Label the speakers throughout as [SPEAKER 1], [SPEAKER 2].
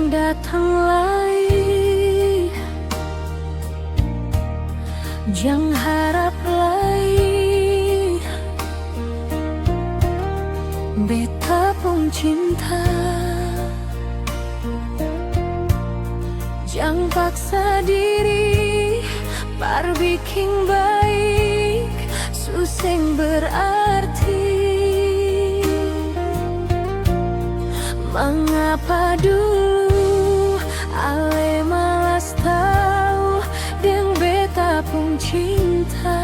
[SPEAKER 1] datang lagi, jangan harap lagi. Beta pun cinta, jangan paksa diri, par bikin baik, suseng berarti. Mengapa dulu ale malas tahu deng beta pun cinta.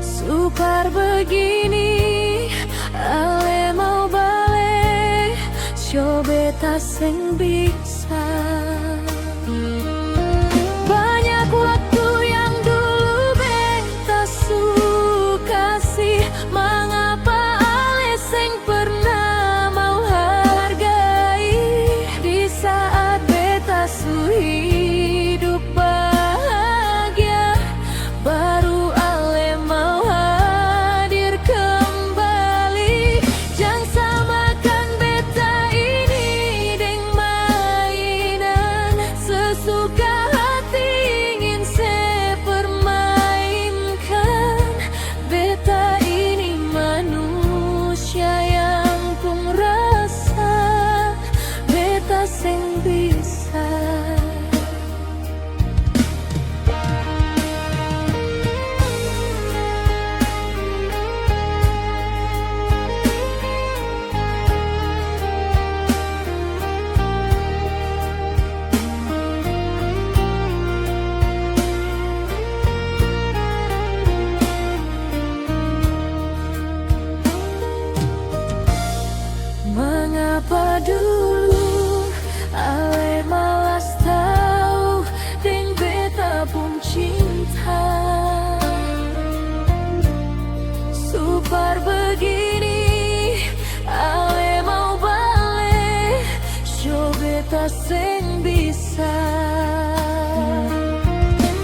[SPEAKER 1] Supar begini ale mau balik, show beta seng bisa. Banyak waktu yang dulu beta suka sih, mengapa ale seng pernah mau hargai. Di saat beta su hidup bahagia, baru ale mau hadir kembali. Jangan samakan beta ini deng mainan, sesuka hati ingin sepermainkan. Beta ini manusia yang pun rasa, beta seng bisa. Mengapa dulu ale malas tahu deng beta pun cinta. Supar begini ale mau balik, show beta seng bisa.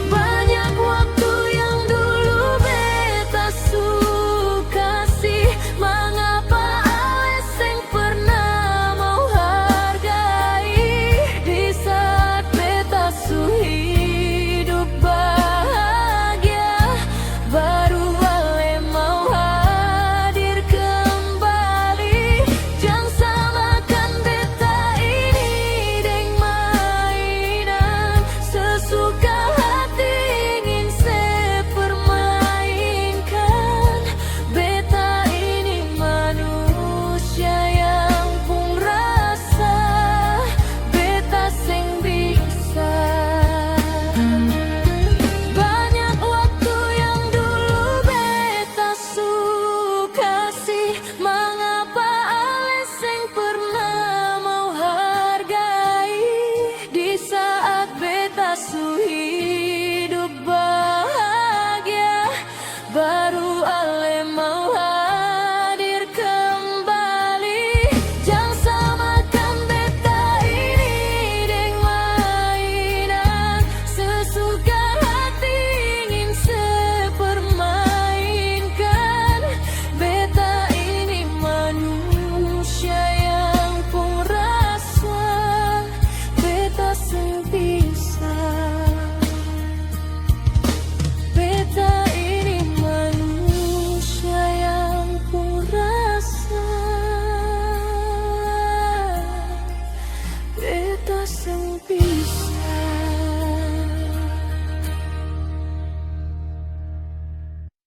[SPEAKER 1] Banyak waktu yang dulu beta suka sih, mengapa ale seng pernah mau hargai. Di saat beta su hidup bahagia, baru ale mau hadir kembali. Jangan samakan beta ini deng mainan, sesuka